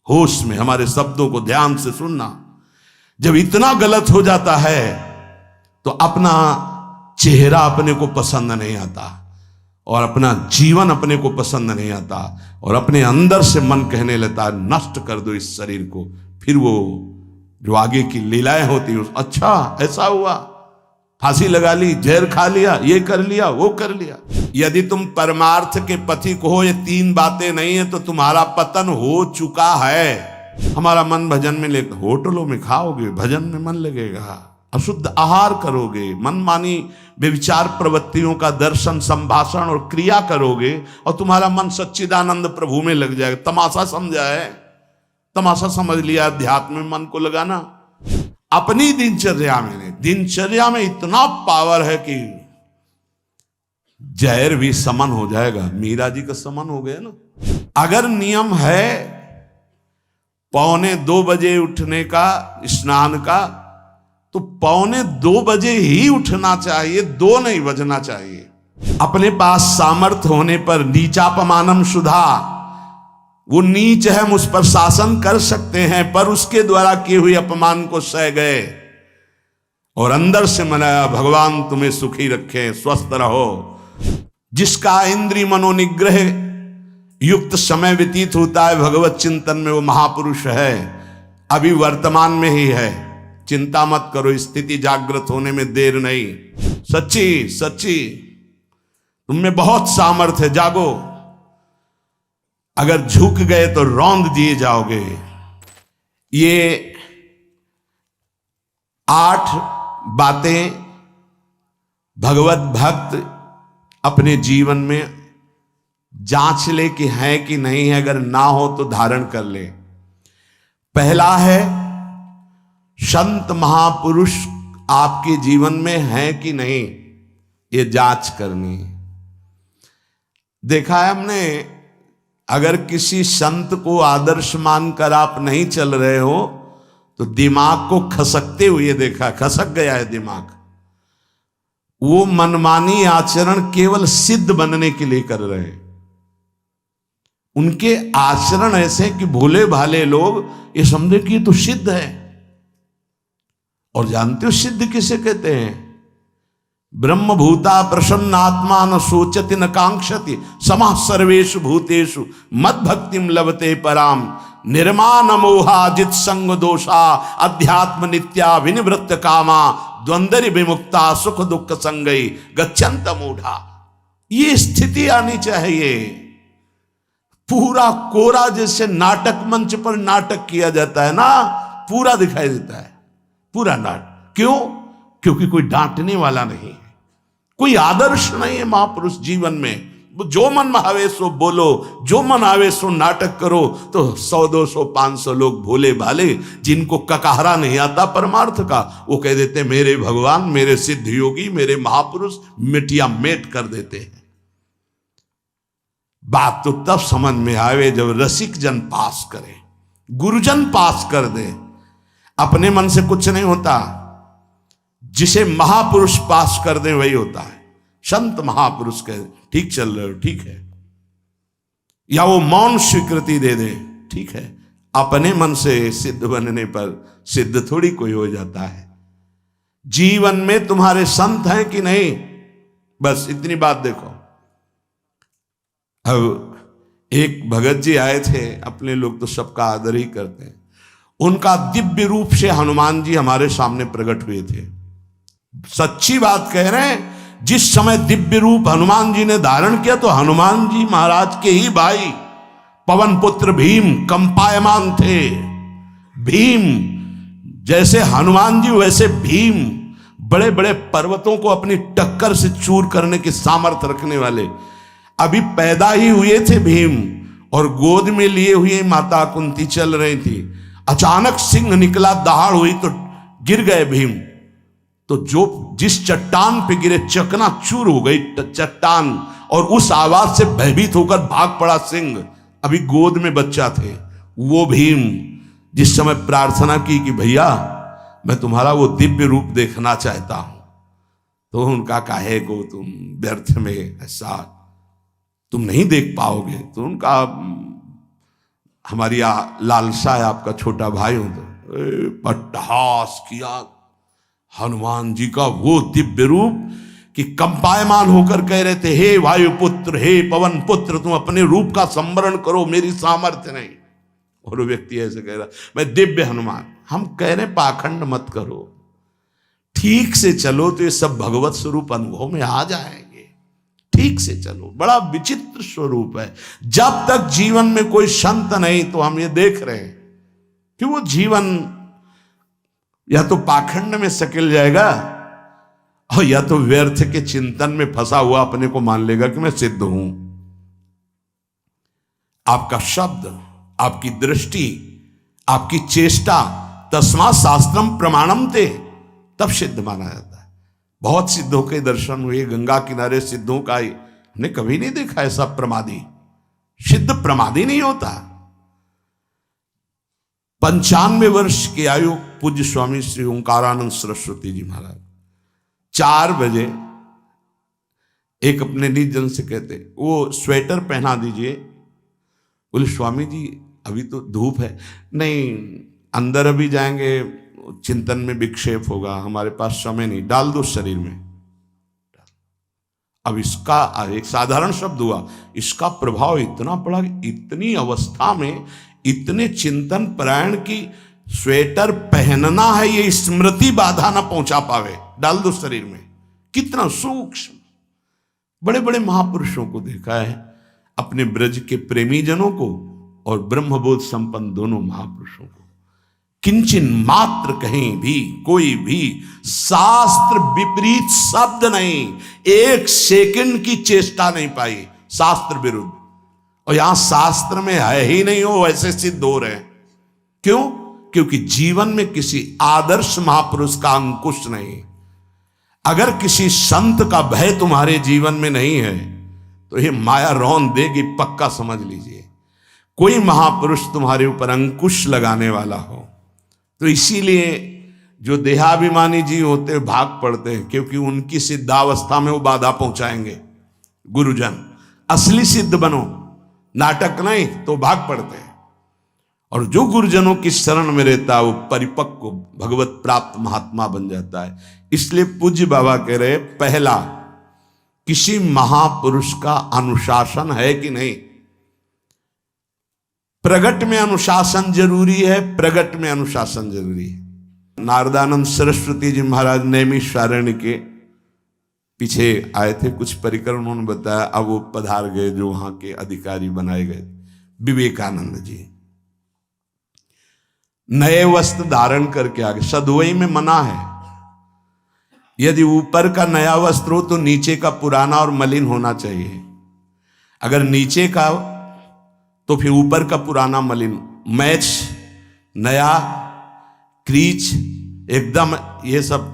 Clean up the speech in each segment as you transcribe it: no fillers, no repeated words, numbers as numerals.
होश में हमारे शब्दों को ध्यान से सुनना। जब इतना गलत हो जाता है तो अपना चेहरा अपने को पसंद नहीं आता और अपना जीवन अपने को पसंद नहीं आता और अपने अंदर से मन कहने लगता है नष्ट कर दो इस शरीर को। फिर वो जो आगे की लीलाएं होती है, अच्छा ऐसा हुआ, फांसी लगा ली, जहर खा लिया, ये कर लिया, वो कर लिया। यदि तुम परमार्थ के पथिक हो, ये तीन बातें नहीं है तो तुम्हारा पतन हो चुका है। हमारा मन भजन में लेकर, होटलों में खाओगे, भजन में मन लगेगा, अशुद्ध आहार करोगे, मनमानी व्यभिचार प्रवृत्तियों का दर्शन, संभाषण और क्रिया करोगे और तुम्हारा मन सच्चिदानंद प्रभु में लग जाएगा। तमाशा समझा है, तमाशा समझ लिया अध्यात्म में मन को लगाना। अपनी दिनचर्या में इतना पावर है कि जहर भी समन हो जाएगा। मीरा जी का समन हो गया ना। अगर नियम है 1:45 बजे उठने का, स्नान का, तो 1:45 बजे ही उठना चाहिए, 2 नहीं बजना चाहिए। अपने पास सामर्थ्य होने पर नीचापमानम सुधा, वो नीच है, हम उस पर शासन कर सकते हैं, पर उसके द्वारा किए हुए अपमान को सह गए और अंदर से मनाया भगवान तुम्हें सुखी रखे, स्वस्थ रहो। जिसका इंद्रिय मनोनिग्रह युक्त समय व्यतीत होता है भगवत चिंतन में, वो महापुरुष है। अभी वर्तमान में ही है, चिंता मत करो, स्थिति जागृत होने में देर नहीं। सच्ची सच्ची तुम में बहुत सामर्थ्य है, जागो। अगर झुक गए तो रौंद दिए जाओगे। ये 8 बातें भगवत भक्त अपने जीवन में जांच ले कि है कि नहीं है, अगर ना हो तो धारण कर ले। पहला है, संत महापुरुष आपके जीवन में है कि नहीं, ये जांच करनी। देखा है हमने, अगर किसी संत को आदर्श मानकर आप नहीं चल रहे हो तो दिमाग को खसकते हुए देखा, खसक गया है दिमाग। वो मनमानी आचरण केवल सिद्ध बनने के लिए कर रहे हैं। उनके आचरण ऐसे कि भोले भाले लोग ये समझे कि ये तो सिद्ध है। और जानते हो सिद्ध किसे कहते हैं? ब्रह्म भूता प्रसन्नात्मा न सोचति न कांक्षति समः सर्वेषु भूतेषु मद भक्तिम लभते पराम निर्माण मोहाजित संग दोषा अध्यात्म नित्या विनिवृत्त कामा द्वंद्व विमुक्ता सुख दुख संगई गच्छन्त मूढ़ा। ये स्थिति आनी चाहिए। पूरा कोरा जैसे नाटक मंच पर नाटक किया जाता है ना, पूरा दिखाई देता है, पूरा नाटक। क्यों? क्योंकि कोई डांटने वाला नहीं है, कोई आदर्श नहीं है महापुरुष जीवन में। जो मन में आवे सो बोलो, जो मन आवे सो नाटक करो, तो 100 200 500 लोग भोले भाले जिनको ककहरा नहीं आता परमार्थ का, वो कह देते मेरे भगवान, मेरे सिद्ध योगी, मेरे महापुरुष मिटिया मेट कर देते हैं। बात तो तब समझ में आवे जब रसिक जन पास करे, गुरुजन पास कर दे। अपने मन से कुछ नहीं होता, जिसे महापुरुष पास कर दे वही होता है। संत महापुरुष कहे ठीक चल रहे हो, ठीक है, या वो मौन स्वीकृति दे दे, ठीक है। अपने मन से सिद्ध बनने पर सिद्ध थोड़ी कोई हो जाता है। जीवन में तुम्हारे संत हैं कि नहीं, बस इतनी बात देखो। अब एक भगत जी आए थे, अपने लोग तो सबका आदर ही करते हैं। उनका दिव्य रूप से हनुमान जी हमारे सामने प्रकट हुए थे। सच्ची बात कह रहे हैं, जिस समय दिव्य रूप हनुमान जी ने धारण किया तो हनुमान जी महाराज के ही भाई पवन पुत्र भीम कंपायमान थे। भीम जैसे हनुमान जी वैसे भीम, बड़े बड़े पर्वतों को अपनी टक्कर से चूर करने की सामर्थ्य रखने वाले। अभी पैदा ही हुए थे भीम और गोद में लिए हुए माता कुंती चल रही थी। अचानक सिंह निकला, दहाड़ हुई तो गिर गए भीम। तो जिस चट्टान पे गिरे चकनाचूर हो गई चट्टान, और उस आवाज से भयभीत होकर भाग पड़ा सिंह। अभी गोद में बच्चा थे। वो भीम जिस समय प्रार्थना की कि भैया मैं तुम्हारा वो दिव्य रूप देखना चाहता हूं, तो उनका काहे को तुम व्यर्थ में ऐसा तुम नहीं देख पाओगे। तो उनका हमारी लालसा है आपका छोटा भाई हूं तो पट्टहास किया हनुमान जी का वो दिव्य रूप कि कंपायमान होकर कह रहे थे, हे वायुपुत्र, हे पवन पुत्र, तुम अपने रूप का संवरण करो, मेरी सामर्थ्य नहीं। और वो व्यक्ति ऐसे कह रहा, मैं दिव्य हनुमान। हम कह रहे पाखंड मत करो, ठीक से चलो तो ये सब भगवत स्वरूप अनुभव में आ जाएंगे। ठीक से चलो, बड़ा विचित्र स्वरूप है। जब तक जीवन में कोई संत नहीं तो हम ये देख रहे हैं कि वो जीवन या तो पाखंड में सकिल जाएगा और या तो व्यर्थ के चिंतन में फंसा हुआ अपने को मान लेगा कि मैं सिद्ध हूं। आपका शब्द, आपकी दृष्टि, आपकी चेष्टा, तस्मा शास्त्रम प्रमाणम ते, तब सिद्ध माना जाता है। बहुत सिद्धों के दर्शन हुए, गंगा किनारे सिद्धों का हमने कभी नहीं देखा ऐसा प्रमादी। सिद्ध प्रमादी नहीं होता। 95 वर्ष की आयु पूज्य स्वामी श्री ओंकारानंद सरस्वती जी महाराज 4 बजे एक अपने निज जन से कहते, वो स्वेटर पहना दीजिए। बोले स्वामी जी अभी तो धूप है। नहीं, अंदर अभी जाएंगे, चिंतन में विक्षेप होगा, हमारे पास समय नहीं, डाल दो शरीर में। अब इसका एक साधारण शब्द हुआ, इसका प्रभाव इतना पड़ा, इतनी अवस्था में इतने चिंतन परायण की स्वेटर पहनना है, ये स्मृति बाधा ना पहुंचा पावे, डाल दो शरीर में। कितना सूक्ष्म। बड़े बड़े महापुरुषों को देखा है, अपने ब्रज के प्रेमी जनों को और ब्रह्मबोध संपन्न दोनों महापुरुषों को, किंचन मात्र कहीं भी कोई भी शास्त्र विपरीत शब्द नहीं, 1 सेकंड की चेष्टा नहीं पाई शास्त्र विरुद्ध। और यहां शास्त्र में है ही नहीं, हो वैसे सिद्ध हो रहे हैं। क्यों? क्योंकि जीवन में किसी आदर्श महापुरुष का अंकुश नहीं। अगर किसी संत का भय तुम्हारे जीवन में नहीं है तो ये माया रौन देगी, पक्का समझ लीजिए। कोई महापुरुष तुम्हारे ऊपर अंकुश लगाने वाला हो तो इसीलिए जो देहाभिमानी जी होते भाग पड़ते हैं, क्योंकि उनकी सिद्धावस्था में वो बाधा पहुंचाएंगे। गुरुजन असली सिद्ध बनो, नाटक नहीं, तो भाग पड़ते हैं। और जो गुरुजनों की शरण में रहता है वो परिपक्व भगवत प्राप्त महात्मा बन जाता है। इसलिए पूज्य बाबा कह रहे, पहला, किसी महापुरुष का अनुशासन है कि नहीं। प्रगट में अनुशासन जरूरी है, प्रगट में अनुशासन जरूरी है। नारदानंद सरस्वती जी महाराज नैमिषारण्य के पीछे आए थे, कुछ परिक्रम उन्होंने बताया। अब वो पधार गए जो वहां के अधिकारी बनाए गए, विवेकानंद जी। नए वस्त्र धारण करके आ गए। सदवई में मना है, यदि ऊपर का नया वस्त्र हो तो नीचे का पुराना और मलिन होना चाहिए। अगर नीचे का तो फिर ऊपर का पुराना मलिन, मैच नया, क्रीच एकदम, ये सब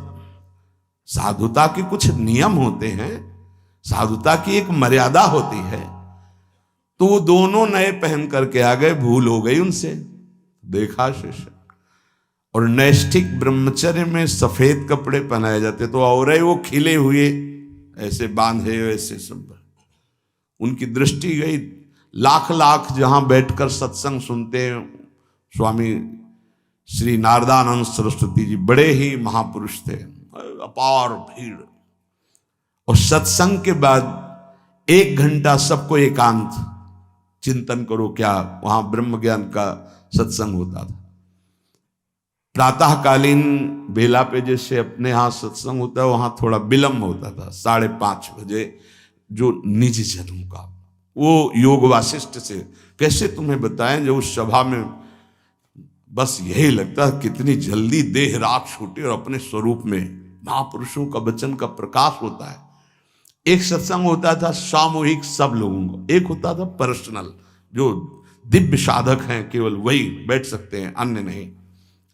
साधुता के कुछ नियम होते हैं, साधुता की एक मर्यादा होती है। तो वो दोनों नए पहन करके आ गए, भूल हो गई उनसे, देखा शिष्य। और नैष्ठिक ब्रह्मचर्य में सफेद कपड़े पहनाए जाते, तो और वो खिले हुए ऐसे बांधे, ऐसे सब। उनकी दृष्टि गई, लाख लाख जहां बैठकर सत्संग सुनते हैं स्वामी श्री नारदानंद सरस्वती जी, बड़े ही महापुरुष थे, अपार भीड़। और सत्संग के बाद 1 घंटा सबको एकांत चिंतन करो। क्या वहां ब्रह्म ज्ञान का सत्संग होता था। प्रातःकालीन बेला पे जैसे अपने यहाँ सत्संग होता है, वहां थोड़ा विलंब होता था, 5:30 बजे। जो निज जनों का वो योग वासिष्ठ से कैसे तुम्हें बताएं, जो उस सभा में बस यही लगता है कितनी जल्दी देह राख छूटे और अपने स्वरूप में महापुरुषों का वचन का प्रकाश होता है। एक सत्संग होता था सामूहिक सब लोगों को, एक होता था पर्सनल, जो दिव्य साधक हैं केवल वही बैठ सकते हैं, अन्य नहीं।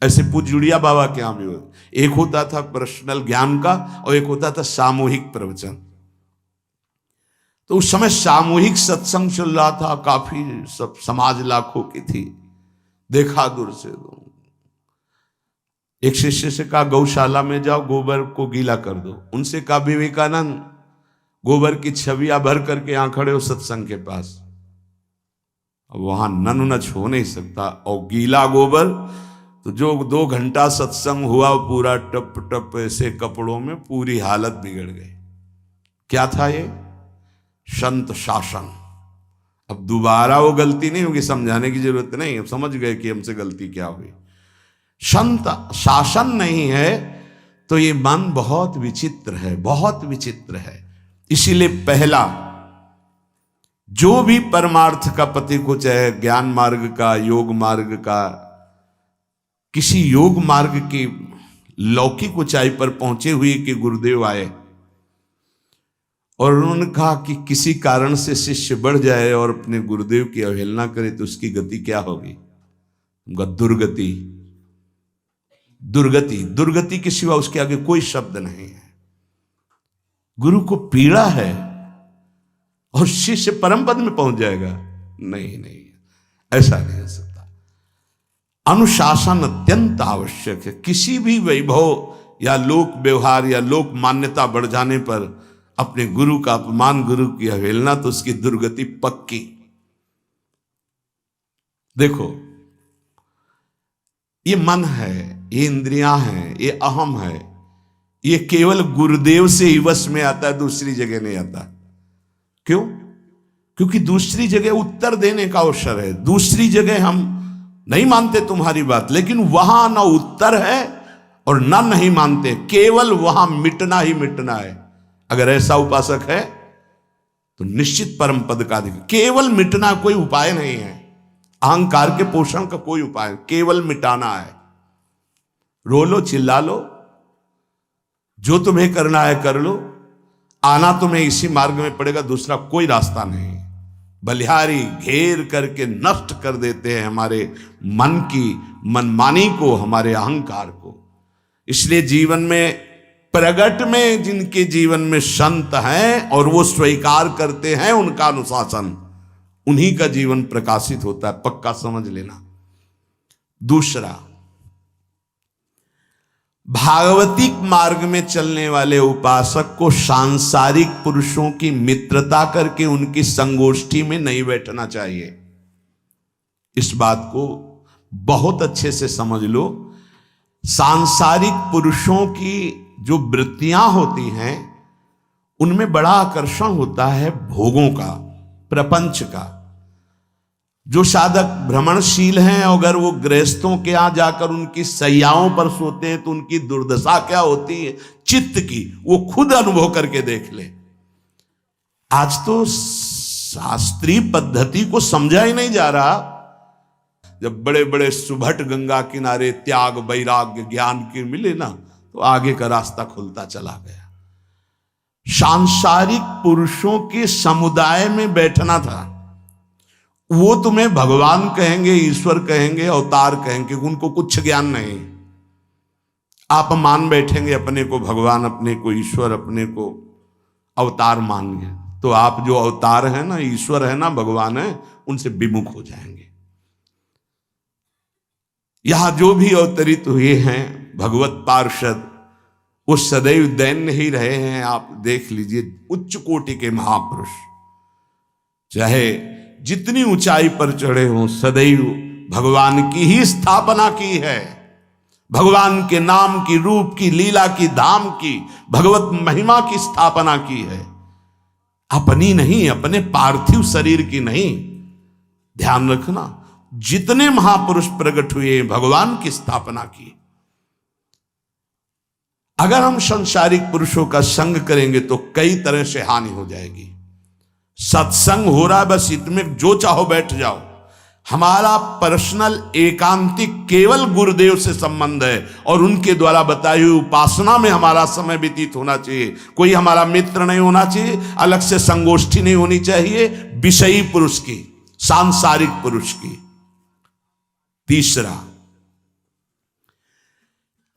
ऐसे पूज्य बाबा के यहाँ भी एक होता था पर्सनल ज्ञान का और एक होता था सामूहिक प्रवचन। तो उस समय सामूहिक सत्संग चल रहा था, काफी सब समाज लाखों की थी। देखा दूर से, एक शिष्य से कहा गौशाला में जाओ, गोबर को गीला कर दो। उनसे कहा विवेकानंद गोबर की छवियां भर करके यहां खड़े हो सत्संग के पास। अब वहां नच हो नहीं सकता, और गीला गोबर तो जो 2 घंटा सत्संग हुआ पूरा टप टप ऐसे कपड़ों में, पूरी हालत बिगड़ गई। क्या था ये? संत शासन। अब दोबारा वो गलती नहीं होगी, समझाने की जरूरत नहीं, अब समझ गए कि हमसे गलती क्या हुई। संत शासन नहीं है तो ये मन बहुत विचित्र है, बहुत विचित्र है। इसीलिए पहला, जो भी परमार्थ का पति को, चाहे ज्ञान मार्ग का, योग मार्ग का, किसी योग मार्ग की लौकिक ऊंचाई पर पहुंचे हुए कि गुरुदेव आए और उन्होंने कहा कि किसी कारण से शिष्य बढ़ जाए और अपने गुरुदेव की अवहेलना करे तो उसकी गति क्या होगी? उनका दुर्गति। दुर्गति, दुर्गति के सिवा उसके आगे कोई शब्द नहीं है। गुरु को पीड़ा है और शिष्य परम पद में पहुंच जाएगा? नहीं नहीं, ऐसा नहीं हो सकता। अनुशासन अत्यंत आवश्यक है। किसी भी वैभव या लोक व्यवहार या लोक मान्यता बढ़ जाने पर अपने गुरु का अपमान, गुरु की अवहेलना, तो उसकी दुर्गति पक्की। देखो, ये मन है, ये इंद्रियां हैं, ये अहम है, ये केवल गुरुदेव से ही वश में आता है, दूसरी जगह नहीं आता। क्यों? क्योंकि दूसरी जगह उत्तर देने का अवसर है। दूसरी जगह हम नहीं मानते तुम्हारी बात, लेकिन वहां ना उत्तर है और ना नहीं मानते, केवल वहां मिटना ही मिटना है। अगर ऐसा उपासक है तो निश्चित परम पद का अधिकार। केवल मिटना कोई उपाय नहीं है, अहंकार के पोषण का कोई उपाय, केवल मिटाना है। रो लो, चिल्ला लो, जो तुम्हें करना है कर लो, आना तुम्हें इसी मार्ग में पड़ेगा, दूसरा कोई रास्ता नहीं। बलिहारी घेर करके नष्ट कर देते हैं हमारे मन की मनमानी को, हमारे अहंकार को। इसलिए जीवन में प्रगट में जिनके जीवन में संत हैं और वो स्वीकार करते हैं उनका अनुशासन, उन्हीं का जीवन प्रकाशित होता है, पक्का समझ लेना। दूसरा, भागवतिक मार्ग में चलने वाले उपासक को सांसारिक पुरुषों की मित्रता करके उनकी संगोष्ठी में नहीं बैठना चाहिए। इस बात को बहुत अच्छे से समझ लो। सांसारिक पुरुषों की जो वृत्तियां होती हैं उनमें बड़ा आकर्षण होता है भोगों का, प्रपंच का। जो साधक भ्रमणशील हैं, अगर वो गृहस्थों के यहां जाकर उनकी सैयाओं पर सोते हैं तो उनकी दुर्दशा क्या होती है चित्त की, वो खुद अनुभव करके देख ले। आज तो शास्त्रीय पद्धति को समझा ही नहीं जा रहा। जब बड़े बड़े सुभट गंगा किनारे त्याग, वैराग्य, ज्ञान के मिले ना, तो आगे का रास्ता खुलता चला गया। सांसारिक पुरुषों के समुदाय में बैठना था। वो तुम्हें भगवान कहेंगे, ईश्वर कहेंगे, अवतार कहेंगे, उनको कुछ ज्ञान नहीं। आप मान बैठेंगे अपने को भगवान, अपने को ईश्वर, अपने को अवतार मानेंगे, तो आप जो अवतार है ना, ईश्वर है ना, भगवान है, उनसे विमुख हो जाएंगे। यहां जो भी अवतरित हुए हैं भगवत पार्षद, वो सदैव दैन्य ही रहे हैं। आप देख लीजिए, उच्च कोटि के महापुरुष चाहे जितनी ऊंचाई पर चढ़े हों, सदैव भगवान की ही स्थापना की है। भगवान के नाम की, रूप की, लीला की, धाम की, भगवत महिमा की स्थापना की है, अपनी नहीं, अपने पार्थिव शरीर की नहीं। ध्यान रखना, जितने महापुरुष प्रकट हुए भगवान की स्थापना की। अगर हम संसारिक पुरुषों का संग करेंगे तो कई तरह से हानि हो जाएगी। सत्संग हो रहा है, बस इतने जो चाहो बैठ जाओ। हमारा पर्सनल एकांतिक केवल गुरुदेव से संबंध है और उनके द्वारा बताई हुई उपासना में हमारा समय व्यतीत होना चाहिए। कोई हमारा मित्र नहीं होना चाहिए, अलग से संगोष्ठी नहीं होनी चाहिए विषयी पुरुष की, सांसारिक पुरुष की। तीसरा,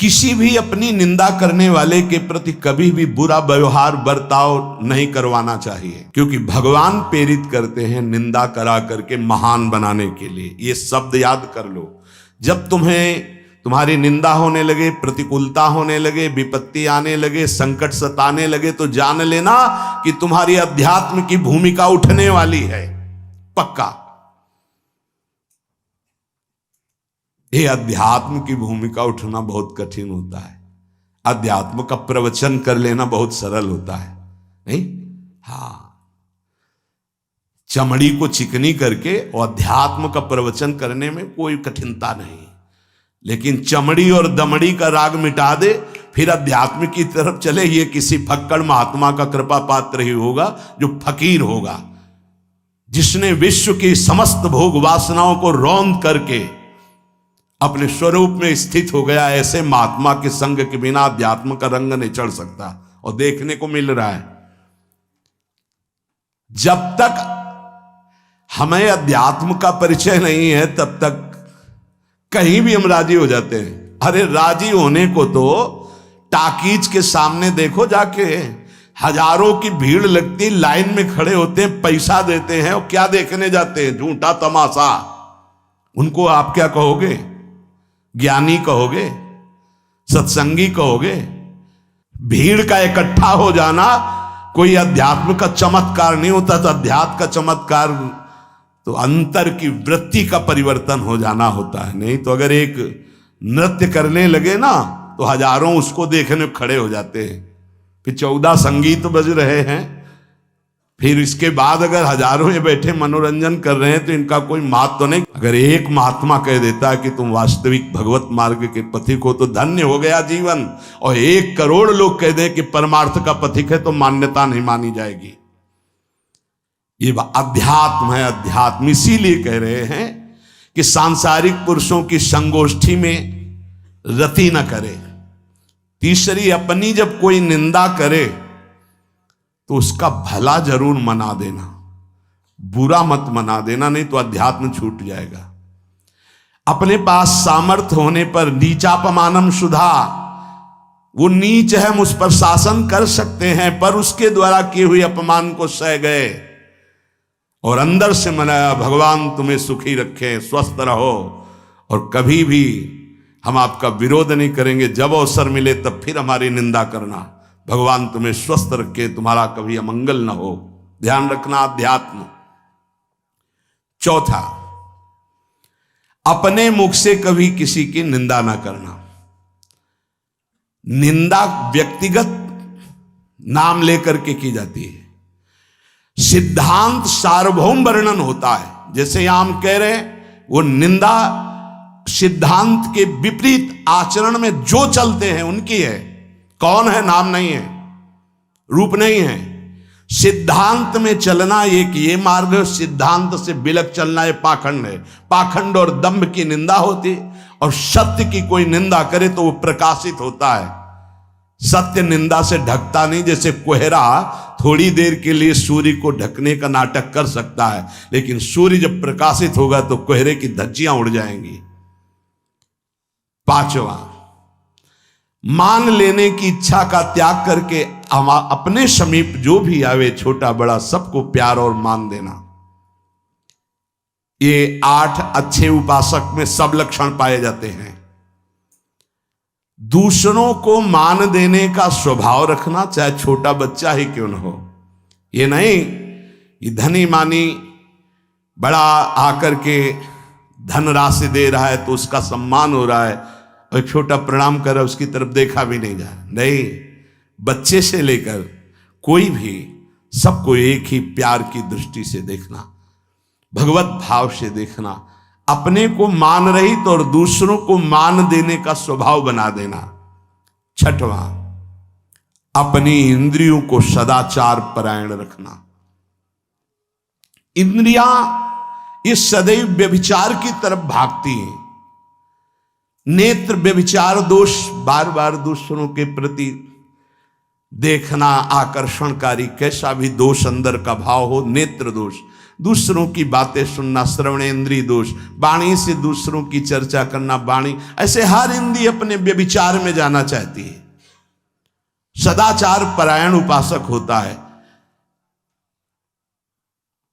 किसी भी अपनी निंदा करने वाले के प्रति कभी भी बुरा व्यवहार बर्ताव नहीं करवाना चाहिए, क्योंकि भगवान प्रेरित करते हैं निंदा करा करके महान बनाने के लिए। ये शब्द याद कर लो। जब तुम्हारी निंदा होने लगे, प्रतिकूलता होने लगे, विपत्ति आने लगे, संकट सताने लगे, तो जान लेना कि तुम्हारी अध्यात्म की भूमिका उठने वाली है, पक्का। ये अध्यात्म की भूमिका उठना बहुत कठिन होता है। अध्यात्म का प्रवचन कर लेना बहुत सरल होता है, नहीं? हाँ, चमड़ी को चिकनी करके और अध्यात्म का प्रवचन करने में कोई कठिनता नहीं, लेकिन चमड़ी और दमड़ी का राग मिटा दे फिर अध्यात्म की तरफ चले, ये किसी फक्कड़ महात्मा का कृपा पात्र ही होगा जो फकीर होगा, जिसने विश्व की समस्त भोग वासनाओं को रौंद करके अपने स्वरूप में स्थित हो गया। ऐसे महात्मा के संग के बिना अध्यात्म का रंग नहीं चढ़ सकता, और देखने को मिल रहा है। जब तक हमें अध्यात्म का परिचय नहीं है तब तक कहीं भी हम राजी हो जाते हैं। अरे राजी होने को तो टाकीज के सामने देखो जाके, हजारों की भीड़ लगती, लाइन में खड़े होते हैं, पैसा देते हैं, और क्या देखने जाते हैं? झूठा तमाशा। उनको आप क्या कहोगे? ज्ञानी कहोगे? सत्संगी कहोगे? भीड़ का इकट्ठा हो जाना कोई अध्यात्म का चमत्कार नहीं होता। तो अध्यात्म का चमत्कार तो अंतर की वृत्ति का परिवर्तन हो जाना होता है। नहीं तो अगर एक नृत्य करने लगे ना तो हजारों उसको देखने खड़े हो जाते हैं। फिर 14 संगीत बज रहे हैं, फिर इसके बाद अगर हजारों ये बैठे मनोरंजन कर रहे हैं तो इनका कोई महत्व तो नहीं। अगर एक महात्मा कह देता है कि तुम वास्तविक भगवत मार्ग के पथिक हो तो धन्य हो गया जीवन, और 1 करोड़ लोग कह दें कि परमार्थ का पथिक है तो मान्यता नहीं मानी जाएगी। ये अध्यात्म है, अध्यात्म। इसीलिए कह रहे हैं कि सांसारिक पुरुषों की संगोष्ठी में रति न करे। तीसरी, अपनी जब कोई निंदा करे तो उसका भला जरूर मना देना, बुरा मत मना देना, नहीं तो अध्यात्म छूट जाएगा। अपने पास सामर्थ्य होने पर नीचापमानम सुधा, वो नीच है, हम उस पर शासन कर सकते हैं, पर उसके द्वारा किए हुए अपमान को सह गए और अंदर से मनाया, भगवान तुम्हें सुखी रखे, स्वस्थ रहो, और कभी भी हम आपका विरोध नहीं करेंगे। जब अवसर मिले तब फिर हमारी निंदा करना। भगवान तुम्हें स्वस्थ रखे, तुम्हारा कभी अमंगल न हो। ध्यान रखना, अध्यात्म। चौथा, अपने मुख से कभी किसी की निंदा ना करना। निंदा व्यक्तिगत नाम लेकर के की जाती है, सिद्धांत सार्वभौम वर्णन होता है। जैसे यहां हम कह रहे हैं, वो निंदा सिद्धांत के विपरीत आचरण में जो चलते हैं उनकी है। कौन है? नाम नहीं है, रूप नहीं है। सिद्धांत में चलना एक ये मार्ग है, सिद्धांत से बिलक चलना ये पाखंड है। पाखंड और दंभ की निंदा होती, और सत्य की कोई निंदा करे तो वो प्रकाशित होता है। सत्य निंदा से ढकता नहीं। जैसे कोहरा थोड़ी देर के लिए सूर्य को ढकने का नाटक कर सकता है, लेकिन सूर्य जब प्रकाशित होगा तो कोहरे की धज्जियां उड़ जाएंगी। 5वां, मान लेने की इच्छा का त्याग करके अपने समीप जो भी आवे, छोटा बड़ा सबको प्यार और मान देना। ये 8 अच्छे उपासक में सब लक्षण पाए जाते हैं। दूसरों को मान देने का स्वभाव रखना, चाहे छोटा बच्चा ही क्यों न हो। ये नहीं कि धनी मानी बड़ा आकर के धन राशि दे रहा है तो उसका सम्मान हो रहा है, और छोटा प्रणाम कर रहा है उसकी तरफ देखा भी नहीं जा रहा। नहीं, बच्चे से लेकर कोई भी सबको एक ही प्यार की दृष्टि से देखना, भगवत भाव से देखना। अपने को मान रहित और दूसरों को मान देने का स्वभाव बना देना। 6वां, अपनी इंद्रियों को सदाचार परायण रखना। इंद्रियां ये सदैव व्यभिचार की तरफ भागती हैं। नेत्र व्यभिचार दोष, बार बार दूसरों के प्रति देखना आकर्षणकारी, कैसा भी दोष अंदर का भाव हो, नेत्र दोष। दूसरों की बातें सुनना, श्रवणेन्द्रिय दोष। वाणी से दूसरों की चर्चा करना, वाणी। ऐसे हर इंद्रिय अपने व्यभिचार में जाना चाहती है। सदाचार परायण उपासक होता है।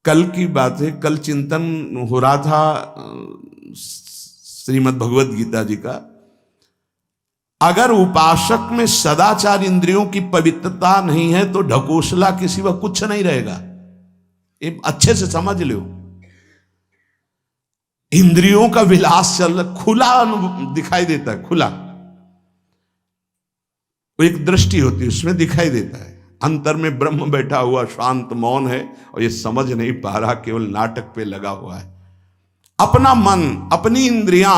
कल की बात है, कल चिंतन हो रहा था श्रीमद् भगवद गीता जी का। अगर उपासक में सदाचार इंद्रियों की पवित्रता नहीं है तो ढकोसला के सिवा कुछ नहीं रहेगा। ये अच्छे से समझ लो। इंद्रियों का विलास चल रहा, खुला दिखाई देता है, खुला। वो एक दृष्टि होती है, उसमें दिखाई देता है। अंतर में ब्रह्म बैठा हुआ शांत मौन है और ये समझ नहीं पा रहा, केवल नाटक पे लगा हुआ है। अपना मन, अपनी इंद्रियां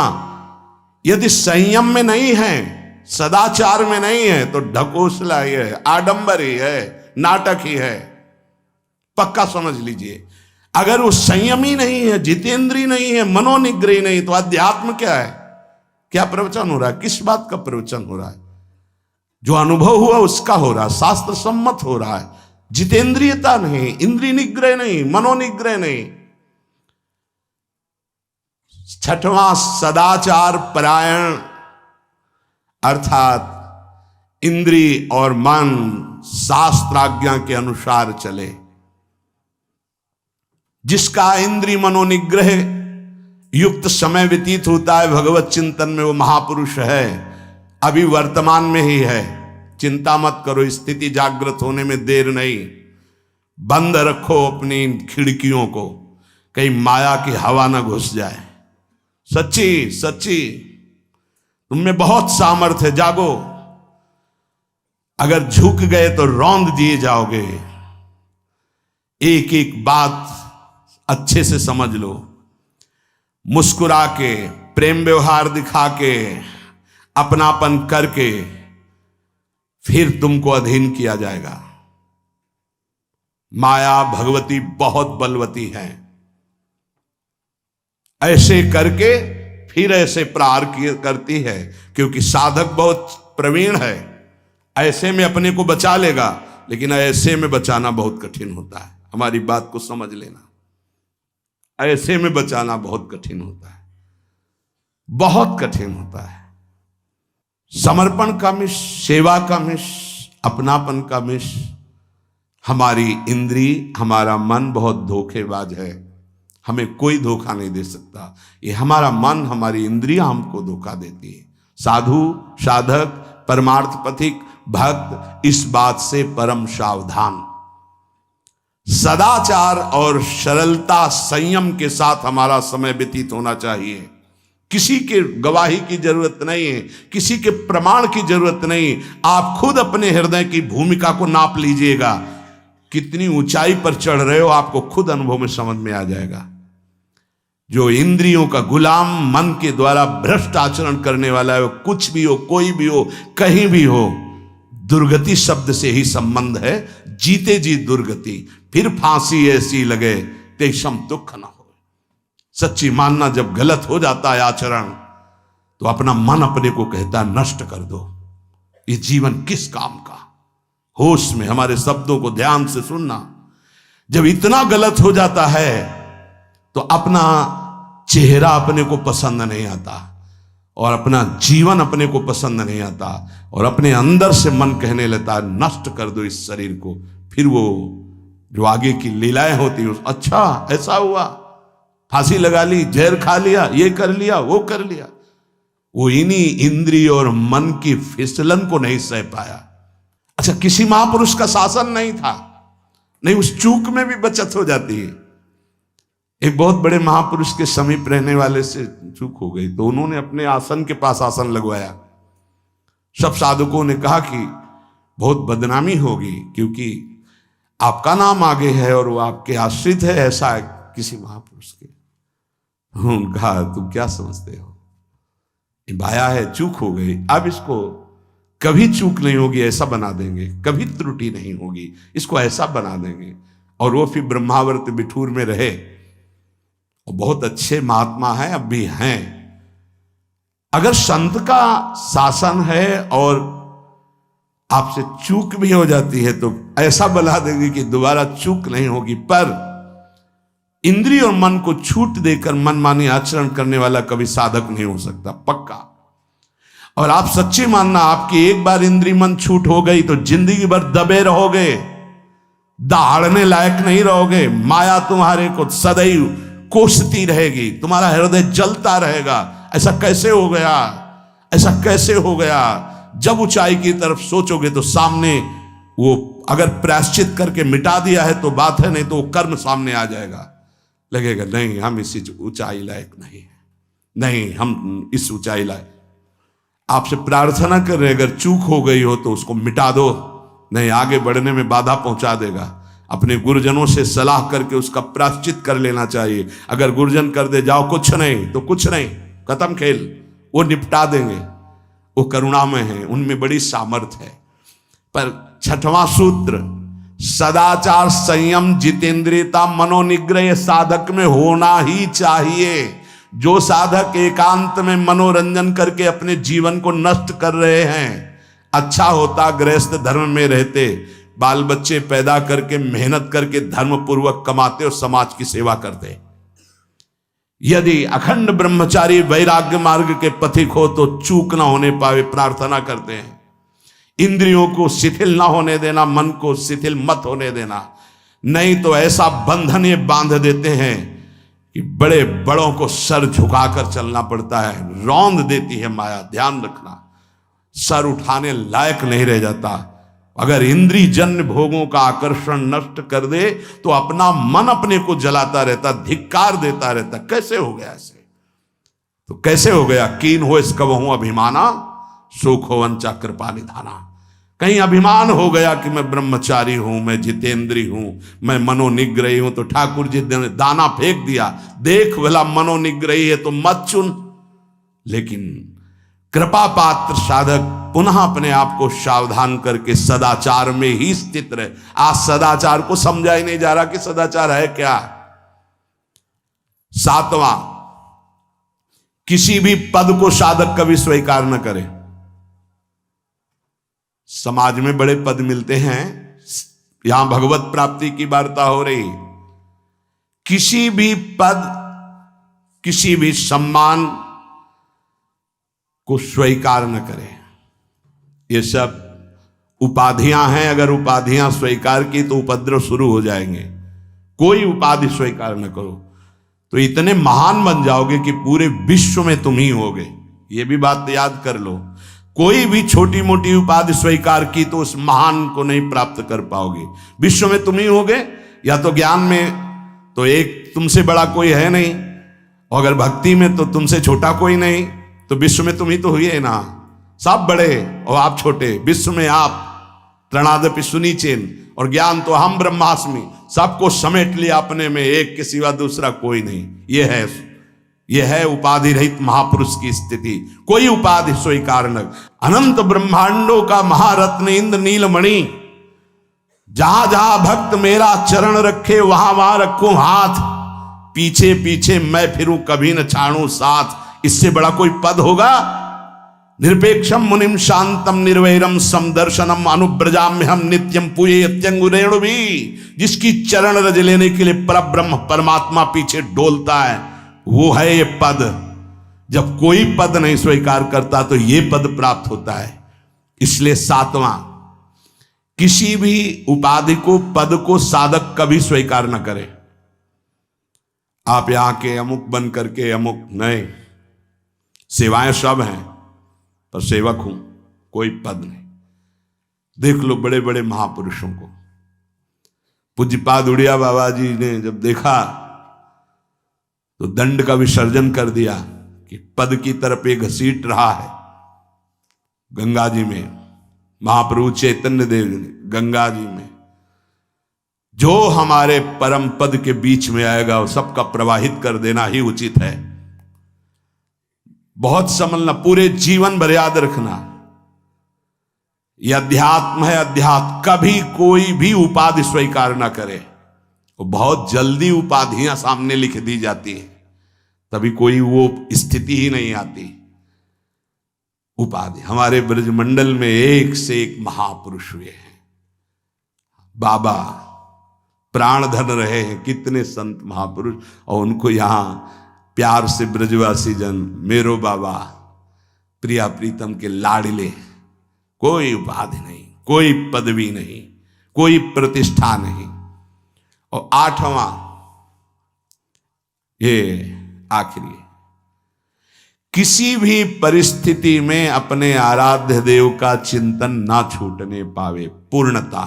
यदि संयम में नहीं है, सदाचार में नहीं है, तो ढकोसला ही है, आडंबर ही है, नाटक ही है। पक्का समझ लीजिए। अगर वो संयमी नहीं है, जितेंद्रीय नहीं है, मनोनिग्रही नहीं, तो अध्यात्म क्या है? क्या प्रवचन हो रहा है? किस बात का प्रवचन हो रहा है? जो अनुभव हुआ उसका हो रहा है, शास्त्र सम्मत हो रहा है। जितेंद्रियता नहीं, इंद्रिय निग्रह नहीं, मनोनिग्रह नहीं। छठवां, सदाचार परायण, अर्थात इंद्रिय और मन शास्त्राज्ञा के अनुसार चले। जिसका इंद्रिय मनोनिग्रह युक्त समय व्यतीत होता है भगवत चिंतन में, वो महापुरुष है। अभी वर्तमान में ही है, चिंता मत करो, स्थिति जागृत होने में देर नहीं। बंद रखो अपनी खिड़कियों को, कहीं माया की हवा ना घुस जाए। सच्ची सच्ची तुम में बहुत सामर्थ्य है, जागो। अगर झुक गए तो रौंद दिए जाओगे। एक एक बात अच्छे से समझ लो। मुस्कुरा के, प्रेम व्यवहार दिखा के, अपनापन करके फिर तुमको अधीन किया जाएगा। माया भगवती बहुत बलवती है। ऐसे करके फिर ऐसे प्रहार करती है, क्योंकि साधक बहुत प्रवीण है। ऐसे में अपने को बचा लेगा, लेकिन ऐसे में बचाना बहुत कठिन होता है। हमारी बात को समझ लेना, ऐसे में बचाना बहुत कठिन होता है, बहुत कठिन होता है। समर्पण का मिश, सेवा का मिश, अपनापन का मिश। हमारी इंद्री, हमारा मन बहुत धोखेबाज है, हमें कोई धोखा नहीं दे सकता। ये हमारा मन, हमारी इंद्रियां हमको धोखा देती है। साधु, साधक, परमार्थ पथिक, भक्त इस बात से परम सावधान। सदाचार और सरलता, संयम के साथ हमारा समय व्यतीत होना चाहिए। किसी के गवाही की जरूरत नहीं है, किसी के प्रमाण की जरूरत नहीं। आप खुद अपने हृदय की भूमिका को नाप लीजिएगा। कितनी ऊंचाई पर चढ़ रहे हो, आपको खुद अनुभव में समझ में आ जाएगा। जो इंद्रियों का गुलाम, मन के द्वारा भ्रष्ट आचरण करने वाला है, वो कुछ भी हो, कोई भी हो, कहीं भी हो, दुर्गति शब्द से ही संबंध है। जीते जी दुर्गति, फिर फांसी ऐसी लगे तेषम दुख न हो। सच्ची मानना, जब गलत हो जाता है आचरण, तो अपना मन अपने को कहता है नष्ट कर दो, ये जीवन किस काम का। होश में हमारे शब्दों को ध्यान से सुनना। जब इतना गलत हो जाता है तो अपना चेहरा अपने को पसंद नहीं आता, और अपना जीवन अपने को पसंद नहीं आता, और अपने अंदर से मन कहने लगता है नष्ट कर दो इस शरीर को। फिर वो जो आगे की लीलाएं होती हैं, अच्छा ऐसा हुआ, फांसी लगा ली, जहर खा लिया, ये कर लिया, वो कर लिया। वो इन्हीं इंद्रिय और मन की फिसलन को नहीं सह पाया। अच्छा, किसी महापुरुष का शासन नहीं था, नहीं, उस चूक में भी बचत हो जाती है। एक बहुत बड़े महापुरुष के समीप रहने वाले से चूक हो गई, तो उन्होंने अपने आसन के पास आसन लगवाया। सब साधुकों ने कहा कि बहुत बदनामी होगी, क्योंकि आपका नाम आगे है और वो आपके आश्रित है, ऐसा है किसी महापुरुष के। उन्होंने कहा तुम क्या समझते हो, ये बाया है, चूक हो गई, अब इसको कभी चूक नहीं होगी ऐसा बना देंगे, कभी त्रुटि नहीं होगी, इसको ऐसा बना देंगे। और वो फिर ब्रह्मावर्त बिठूर में रहे, और बहुत अच्छे महात्मा हैं, अब भी हैं। अगर संत का शासन है और आपसे चूक भी हो जाती है, तो ऐसा बना देंगे कि दोबारा चूक नहीं होगी। पर इंद्रिय और मन को छूट देकर मनमानी आचरण करने वाला कभी साधक नहीं हो सकता, पक्का। और आप सच्ची मानना, आपकी एक बार इंद्रिय मन छूट हो गई तो जिंदगी भर दबे रहोगे, दहाड़ने लायक नहीं रहोगे। माया तुम्हारे को सदैव कोसती रहेगी, तुम्हारा हृदय जलता रहेगा। ऐसा कैसे हो गया, ऐसा कैसे हो गया। जब ऊंचाई की तरफ सोचोगे तो सामने वो, अगर प्रायश्चित करके मिटा दिया है तो बात है, नहीं तो वो कर्म सामने आ जाएगा। लगेगा नहीं हम इस ऊंचाई लायक नहीं है, नहीं हम इस ऊंचाई लायक। आपसे प्रार्थना कर रहे, अगर चूक हो गई हो तो उसको मिटा दो, नहीं आगे बढ़ने में बाधा पहुंचा देगा। अपने गुरुजनों से सलाह करके उसका प्रायश्चित कर लेना चाहिए। अगर गुरुजन कर दे जाओ कुछ नहीं तो कुछ नहीं, खत्म खेल, वो निपटा देंगे, वो करुणामय है, उनमें बड़ी सामर्थ्य है। पर छठवां सूत्र, सदाचार संयम जितेंद्रियता मनोनिग्रह साधक में होना ही चाहिए। जो साधक एकांत में मनोरंजन करके अपने जीवन को नष्ट कर रहे हैं, अच्छा होता गृहस्थ धर्म में रहते, बाल बच्चे पैदा करके मेहनत करके धर्म पूर्वक कमाते और समाज की सेवा करते। यदि अखंड ब्रह्मचारी वैराग्य मार्ग के पथिक हो तो चूक ना होने पावे प्रार्थना करते हैं। इंद्रियों को शिथिल ना होने देना, मन को शिथिल मत होने देना, नहीं तो ऐसा बंधन ये बांध देते हैं कि बड़े बड़ों को सर झुकाकर चलना पड़ता है, रौंद देती है माया। ध्यान रखना, सर उठाने लायक नहीं रह जाता। अगर इंद्रिय जन्य भोगों का आकर्षण नष्ट कर दे तो अपना मन अपने को जलाता रहता, धिक्कार देता रहता। कैसे हो गया ऐसे? तो कैसे हो गया? कीन हो इस कबहू अभिमाना, सुख हो वंचा कृपा निधाना। कहीं अभिमान हो गया कि मैं ब्रह्मचारी हूं, मैं जितेंद्री हूं, मैं मनोनिग्रही हूं, तो ठाकुर जी ने दाना फेंक दिया, देख भला मनोनिग्रही है तो मत चुन। लेकिन कृपा पात्र साधक पुनः अपने आप को सावधान करके सदाचार में ही स्थित रहे। आज सदाचार को समझा ही नहीं जा रहा कि सदाचार है क्या। सातवां, किसी भी पद को साधक कभी स्वीकार न करे। समाज में बड़े पद मिलते हैं, यहां भगवत प्राप्ति की वार्ता हो रही। किसी भी पद, किसी भी सम्मान को स्वीकार न करें। ये सब उपाधियां हैं, अगर उपाधियां स्वीकार की तो उपद्रव शुरू हो जाएंगे। कोई उपाधि स्वीकार न करो तो इतने महान बन जाओगे कि पूरे विश्व में तुम ही होगे। ये भी बात याद कर लो। कोई भी छोटी मोटी उपाधि स्वीकार की तो उस महान को नहीं प्राप्त कर पाओगे। विश्व में तुम ही होगे, या तो ज्ञान में तो एक तुमसे बड़ा कोई है नहीं, और अगर भक्ति में तो तुमसे छोटा कोई नहीं, तो विश्व में तुम ही तो हुई है ना। सब बड़े और आप छोटे, विश्व में आप त्रणादपि सुनीचेन, और ज्ञान तो हम ब्रह्मास्मि, सबको समेट लिया अपने में, एक के सिवा दूसरा कोई नहीं। यह है उपाधि रहित महापुरुष की स्थिति। कोई उपाधि स्वीकार न। अनंत ब्रह्मांडों का महारत्न इंद्र नीलमणि, जहां जहां भक्त मेरा चरण रखे वहां वहां रखूं हाथ, पीछे पीछे मैं फिरूं कभी न छाड़ूं साथ। इससे बड़ा कोई पद होगा? निरपेक्षम मुनिम शांतम निर्वैरम समदर्शनम अनुब्रजाम्य हम नित्यम पूये अत्यंगुरेणु भी। जिसकी चरण रज लेने के लिए परब्रह्म परमात्मा पीछे डोलता है, वो है ये पद। जब कोई पद नहीं स्वीकार करता तो ये पद प्राप्त होता है। इसलिए सातवां, किसी भी उपाधि को, पद को साधक कभी स्वीकार न करे। आप यहां के अमुक बन करके अमुक नहीं, सेवाएं सब हैं पर सेवक हूं, कोई पद नहीं। देख लो बड़े बड़े महापुरुषों को। पूज्यपाद उड़िया बाबा जी ने जब देखा तो दंड का विसर्जन कर दिया कि पद की तरफ ये घसीट रहा है। गंगा जी में महाप्रभु चैतन्य देव ने गंगा जी में जो हमारे परम पद के बीच में आएगा वो सबका प्रवाहित कर देना ही उचित है। बहुत समझना, पूरे जीवन भर याद रखना, यह अध्यात्म है। अध्यात्म कभी कोई भी उपाधि स्वीकार ना करे। वो बहुत जल्दी उपाधियां सामने लिख दी जाती है, तभी कोई वो स्थिति ही नहीं आती। उपाधि, हमारे ब्रजमंडल में एक से एक महापुरुष हुए हैं। बाबा प्राण धन रहे हैं, कितने संत महापुरुष, और उनको यहां प्यार से ब्रजवासी जन मेरो बाबा प्रिया प्रीतम के लाडले। कोई उपाधि नहीं, कोई पदवी नहीं, कोई प्रतिष्ठा नहीं। और आठवां, ये आखिरी, किसी भी परिस्थिति में अपने आराध्य देव का चिंतन ना छूटने पावे। पूर्णता,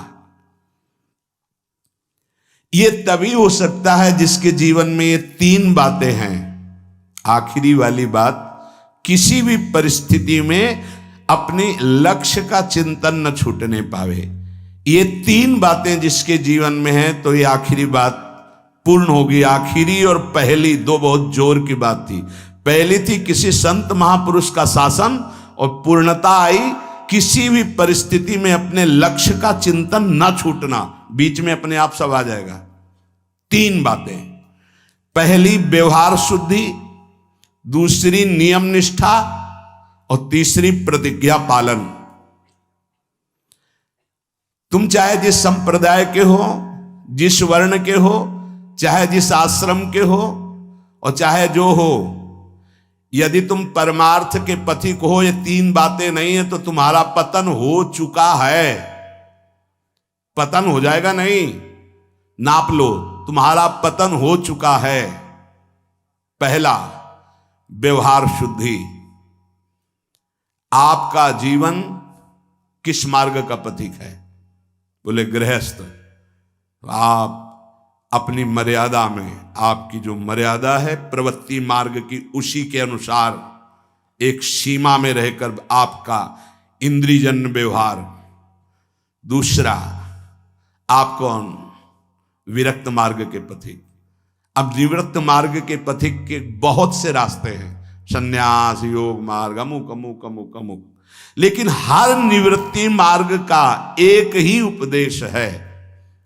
ये तभी हो सकता है जिसके जीवन में ये तीन बातें हैं। आखिरी वाली बात, किसी भी परिस्थिति में अपने लक्ष्य का चिंतन न छूटने पावे। ये तीन बातें जिसके जीवन में है तो ये आखिरी बात पूर्ण होगी। आखिरी और पहली दो बहुत जोर की बात थी। पहली थी किसी संत महापुरुष का शासन, और पूर्णता आई किसी भी परिस्थिति में अपने लक्ष्य का चिंतन न छूटना। बीच में अपने आप सब आ जाएगा। तीन बातें, पहली व्यवहार शुद्धि, दूसरी नियम निष्ठा, और तीसरी प्रतिज्ञा पालन। तुम चाहे जिस संप्रदाय के हो, जिस वर्ण के हो, चाहे जिस आश्रम के हो, और चाहे जो हो, यदि तुम परमार्थ के पथिक हो, ये तीन बातें नहीं है तो तुम्हारा पतन हो चुका है। पतन हो जाएगा नहीं, नाप लो, तुम्हारा पतन हो चुका है। पहला, व्यवहार शुद्धि। आपका जीवन किस मार्ग का पथिक है? बोले गृहस्थ। आप अपनी मर्यादा में, आपकी जो मर्यादा है प्रवृत्ति मार्ग की, उसी के अनुसार एक सीमा में रहकर आपका इंद्रियजन्य व्यवहार। दूसरा, आप कौन? विरक्त मार्ग के पथिक। अब विरक्त मार्ग के पथिक के बहुत से रास्ते हैं, संन्यास, योग मार्ग, अमुक अमुक अमुक अमुक, लेकिन हर निवृत्ति मार्ग का एक ही उपदेश है,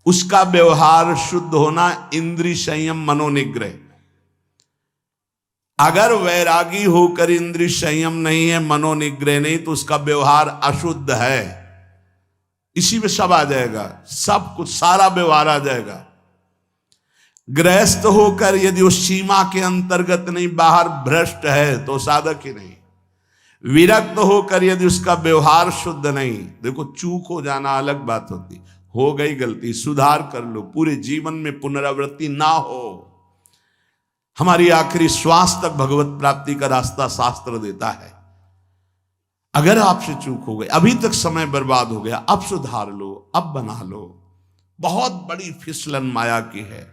उसका व्यवहार शुद्ध होना, इंद्रिय संयम, मनोनिग्रह। अगर वैरागी होकर इंद्रिय संयम नहीं है, मनोनिग्रह नहीं, तो उसका व्यवहार अशुद्ध है। इसी में सब आ जाएगा, सब कुछ, सारा व्यवहार आ जाएगा। गृहस्थ होकर यदि उस सीमा के अंतर्गत नहीं, बाहर भ्रष्ट है, तो साधक ही नहीं। विरक्त होकर यदि उसका व्यवहार शुद्ध नहीं, देखो चूक हो जाना अलग बात होती, हो गई गलती, सुधार कर लो, पूरे जीवन में पुनरावृत्ति ना हो। हमारी आखिरी श्वास तक भगवत प्राप्ति का रास्ता शास्त्र देता है। अगर आपसे चूक हो गई, अभी तक समय बर्बाद हो गया, अब सुधार लो, अब बना लो। बहुत बड़ी फिसलन माया की है।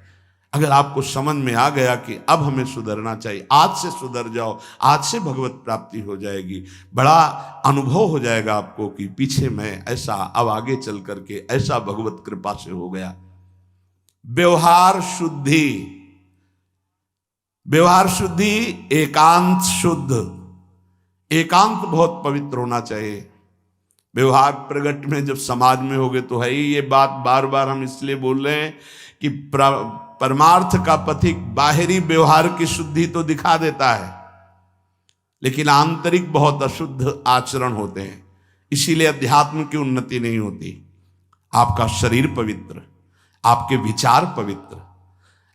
अगर आपको समझ में आ गया कि अब हमें सुधरना चाहिए, आज से सुधर जाओ, आज से भगवत प्राप्ति हो जाएगी। बड़ा अनुभव हो जाएगा आपको कि पीछे मैं ऐसा, अब आगे चल करके ऐसा भगवत कृपा से हो गया। व्यवहार शुद्धि। व्यवहार शुद्धि, एकांत शुद्ध। एकांत बहुत पवित्र होना चाहिए। व्यवहार प्रगट में जब समाज में होगे तो है ही। ये बात बार बार हम इसलिए बोल रहे हैं कि परमार्थ का पथिक बाहरी व्यवहार की शुद्धि तो दिखा देता है, लेकिन आंतरिक बहुत अशुद्ध आचरण होते हैं। इसीलिए अध्यात्म की उन्नति नहीं होती। आपका शरीर पवित्र, आपके विचार पवित्र,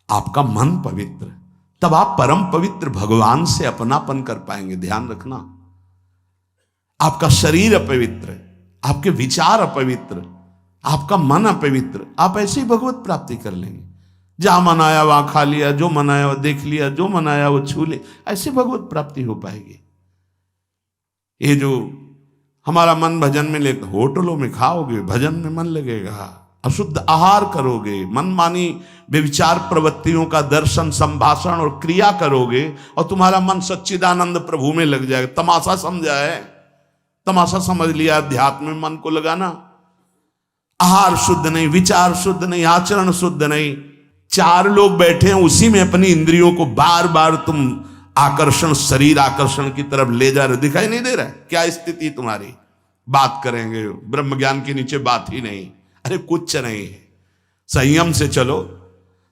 आपका मन पवित्र, तब आप परम पवित्र भगवान से अपनापन कर पाएंगे। ध्यान रखना, आपका शरीर अपवित्र, आपके विचार अपवित्र, आपका मन अपवित्र, आप ऐसे ही भगवत प्राप्ति कर लेंगे। जहां मन आया वहां खा लिया, जो मन आया वो देख लिया, जो मन आया वो छू ले, ऐसे भगवत प्राप्ति हो पाएगी। ये जो हमारा मन भजन में लेकर, होटलों में खाओगे, भजन में मन लगेगा, अशुद्ध आहार करोगे, मनमानी व्यभिचार प्रवृत्तियों का दर्शन, संभाषण और क्रिया करोगे, और तुम्हारा मन सच्चिदानंद प्रभु में लग जाएगा। तमाशा समझा है, तमाशा समझ लिया अध्यात्म में मन को लगाना। आहार शुद्ध नहीं, विचार शुद्ध नहीं, आचरण शुद्ध नहीं, चार लोग बैठे हैं उसी में अपनी इंद्रियों को बार बार तुम आकर्षण, शरीर आकर्षण की तरफ ले जा रहे, दिखाई नहीं दे रहा है क्या स्थिति तुम्हारी? बात करेंगे, ब्रह्म ज्ञान के नीचे बात ही नहीं। अरे कुछ नहीं है। संयम से चलो,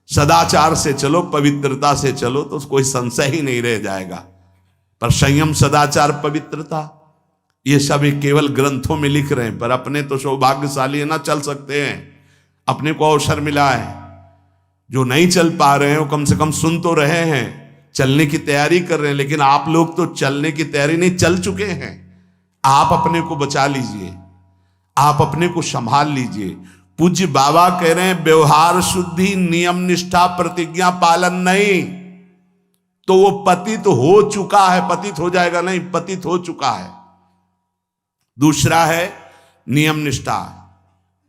सदाचार से चलो, पवित्रता से चलो, तो कोई संशय ही नहीं रह जाएगा। पर संयम, सदाचार, पवित्रता, ये सब केवल ग्रंथों में लिख रहे हैं, पर अपने तो सौभाग्यशाली है ना, चल सकते हैं। अपने को अवसर मिला है। जो नहीं चल पा रहे हैं वो कम से कम सुन तो रहे हैं, चलने की तैयारी कर रहे हैं। लेकिन आप लोग तो चलने की तैयारी नहीं, चल चुके हैं। आप अपने को बचा लीजिए, आप अपने को संभाल लीजिए। पूज्य बाबा कह रहे हैं व्यवहार शुद्धि, नियम निष्ठा, प्रतिज्ञा पालन नहीं तो वो पतित हो चुका है। पतित हो जाएगा नहीं, पतित हो चुका है। दूसरा है नियम निष्ठा,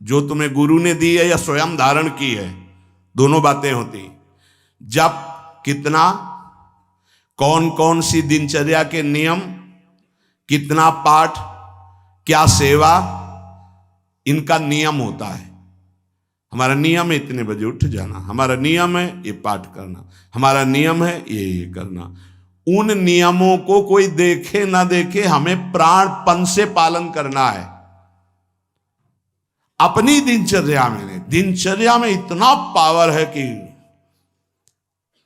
जो तुम्हें गुरु ने दी है या स्वयं धारण की है। दोनों बातें होती। जब कितना, कौन कौन सी दिनचर्या के नियम, कितना पाठ, क्या सेवा, इनका नियम होता है। हमारा नियम है इतने बजे उठ जाना, हमारा नियम है ये पाठ करना, हमारा नियम है ये करना। उन नियमों को कोई देखे ना देखे, हमें प्राणपण से पालन करना है। अपनी दिनचर्या में इतना पावर है कि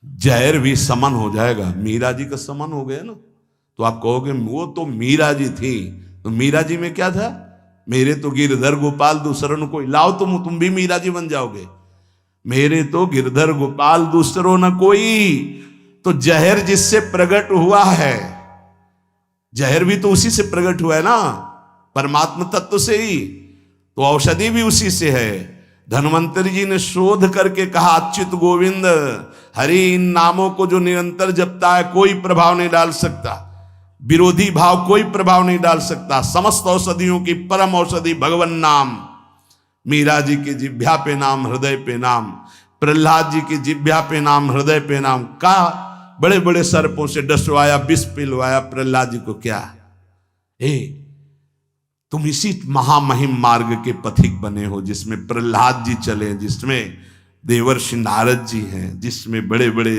जहर भी समन हो जाएगा। मीरा जी का समन हो गया ना, तो आप कहोगे वो तो मीरा जी थी, तो मीरा जी में क्या था? मेरे तो गिरधर गोपाल दूसरों कोई, लाओ तुम भी मीरा जी बन जाओगे। मेरे तो गिरधर गोपाल दूसरों न कोई, तो जहर जिससे प्रकट हुआ है, जहर भी तो उसी से प्रकट हुआ है ना, परमात्मा तत्व से ही, तो औषधि भी उसी से है। धन्वंतरी जी ने शोध करके कहा, अच्युत गोविंद हरि इन नामों को जो निरंतर जपता है कोई प्रभाव नहीं डाल सकता, विरोधी भाव कोई प्रभाव नहीं डाल सकता। समस्त औषधियों की परम औषधि भगवन नाम। मीरा जी की जिह्वा पे नाम, हृदय पे नाम, प्रहलाद जी की जिह्वा पे नाम, हृदय पे नाम। का बड़े बड़े सर्पों से डसवाया, विष पिलवाया प्रहलाद जी को। क्या तुम इसी महामहिम मार्ग के पथिक बने हो, जिसमें प्रहलाद जी चले, जिसमें देवर्षि नारद जी हैं, जिसमें बड़े बड़े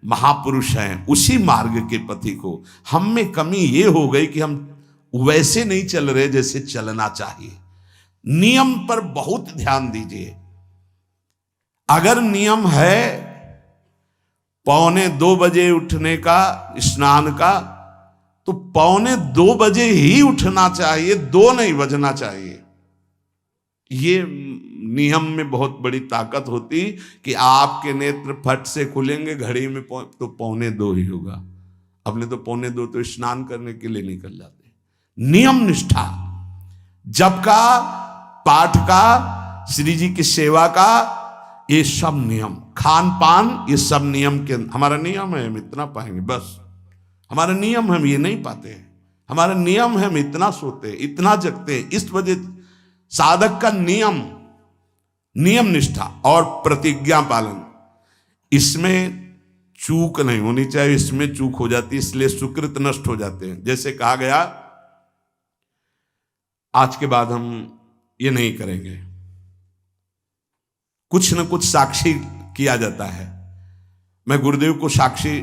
महापुरुष हैं, उसी मार्ग के पथिक हो। हम में कमी ये हो गई कि हम वैसे नहीं चल रहे जैसे चलना चाहिए। नियम पर बहुत ध्यान दीजिए। अगर नियम है 1:45 उठने का, स्नान का, तो 1:45 ही उठना चाहिए, 2 नहीं बजना चाहिए। ये नियम में बहुत बड़ी ताकत होती कि आपके नेत्र फट से खुलेंगे, घड़ी में तो 1:45 ही होगा। अपने तो 1:45 तो स्नान करने के लिए निकल जाते। नियम निष्ठा, जप का, पाठ का, श्री जी की सेवा का, ये सब नियम, खान पान, ये सब नियम के, हमारा नियम है हम इतना पाएंगे बस। हमारा नियम हम ये नहीं पाते। हमारा नियम है हम इतना सोते, इतना जगते। इस वजह साधक का नियम, नियम निष्ठा और प्रतिज्ञा पालन, इसमें चूक नहीं होनी चाहिए। इसमें चूक हो जाती है, इसलिए सुकृत नष्ट हो जाते हैं। जैसे कहा गया आज के बाद हम ये नहीं करेंगे, कुछ न कुछ साक्षी किया जाता है। मैं गुरुदेव को साक्षी